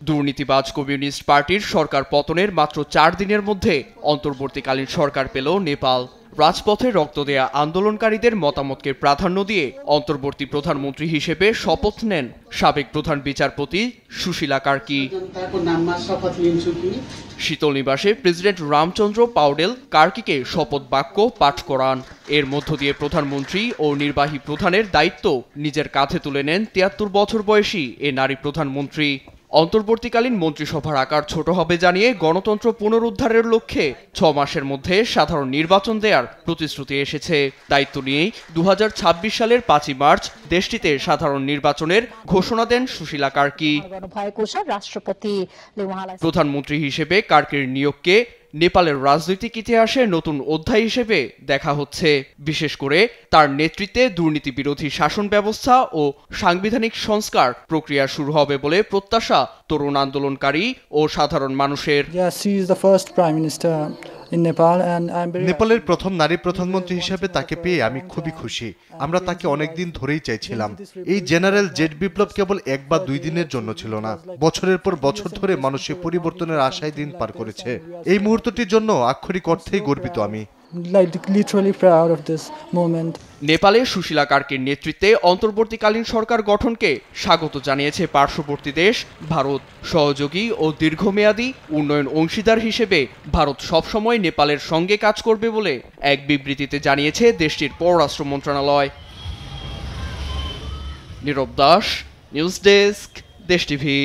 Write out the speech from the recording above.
দুর্নীতিবাজ কমিউনিস্ট পার্টির সরকার পতনের মাত্র 4 দিনের মধ্যে অন্তর্বর্তীকালীন সরকার পেল নেপাল। রাজপথে রক্ত দেয়া আন্দোলনকারীদের মতামতকে প্রাধান্য দিয়ে অন্তর্বর্তী প্রধানমন্ত্রী হিসেবে শপথ নেন সাবেক প্রধান বিচারপতি সুশীলা কার্কি। শীতল নিবাসে প্রেসিডেন্ট রামচন্দ্র পাউডেল কার্কিকে শপথ বাক্য পাঠ করান। এর মধ্য দিয়ে প্রধানমন্ত্রী ও নির্বাহী প্রধানের দায়িত্ব নিজের কাঁধে তুলে নেন 73 বছর বয়সী এ নারী প্রধানমন্ত্রী। অন্তর্বর্তীকালীন মন্ত্রিসভার আকার ছোট হবে জানিয়ে গণতন্ত্র পুনরুদ্ধারের লক্ষ্যে 6 মাসের মধ্যে সাধারণ নির্বাচন দেওয়ার প্রতিশ্রুতি এসেছে। দায়িত্ব নিয়েই 2026 সালের 5 মার্চ দেশটিতে সাধারণ নির্বাচনের ঘোষণা দেন সুশীলা কার্কি। প্রধানমন্ত্রী হিসেবে কার্কির নিয়োগকে নেপালের রাজনৈতিক ইতিহাসে নতুন অধ্যায় হিসেবে দেখা হচ্ছে। বিশেষ করে তার নেতৃত্বে দুর্নীতি বিরোধী শাসন ব্যবস্থা ও সাংবিধানিক সংস্কার প্রক্রিয়া শুরু হবে বলে প্রত্যাশা তরুণ আন্দোলনকারী ও সাধারণ মানুষের। নেপালের প্রথম নারী প্রধানমন্ত্রী হিসেবে তাকে পেয়ে আমি খুবই খুশি। আমরা তাকে অনেকদিন ধরেই চাইছিলাম। এই জেনারেল জেড বিপ্লব কেবল 1 বা 2 দিনের জন্য ছিল না, বছরের পর বছর ধরে মানুষের পরিবর্তনের আশায় দিন পার করেছে। এই মুহূর্তটির জন্য আক্ষরিক অর্থেই গর্বিত আমি। নেপালে সুশীলা কার্কির নেতৃত্বে অন্তর্বর্তীকালীন সরকার গঠনকে স্বাগত জানিয়েছে পার্শ্ববর্তী দেশ ভারত। সহযোগী ও দীর্ঘমেয়াদী উন্নয়ন অংশীদার হিসেবে ভারত সবসময় নেপালের সঙ্গে কাজ করবে বলে এক বিবৃতিতে জানিয়েছে দেশটির পররাষ্ট্র মন্ত্রণালয়। নীরব দাস, নিউজ ডেস্ক, দেশ টিভি।